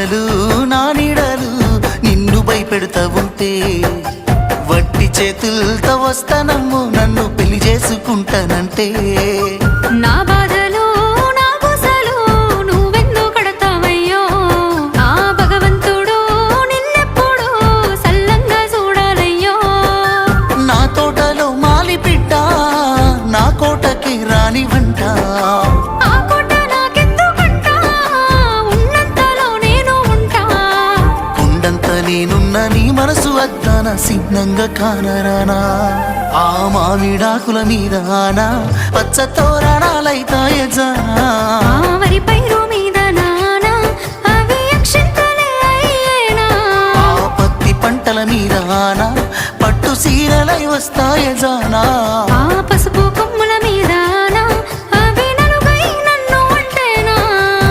కలలు నా నీడలు నిన్ను భయపెడుతా ఉంటే వట్టి చేతులతో వస్తానమ్ము నన్ను పెళ్లి చేసుకుంటానంటే నా బాధలు నా బుసలు నువ్వెందుకు కడతావయ్యో ఆ భగవంతుడు నిన్నెప్పుడు సల్లంగా చూడాలయ్యో నా తోటలో మాలి పిట్ట నా కోటకి రాని వంట ఆ కోట నాకెందుకంట ఉన్నంతలో నేను ఉంటా కొండంత నేనున్న నీ మనసు అద్దాన సిగ్నంగా కానరానా ఆ మామిడాకుల మీద పచ్చ తోరణాలైతాయ జానా ఆ వరి పైరు మీద నానా అవి అక్షింతలే అయ్యేనా ఆ పత్తి పంటల మీద పట్టు సీరలై వస్తాయ జానా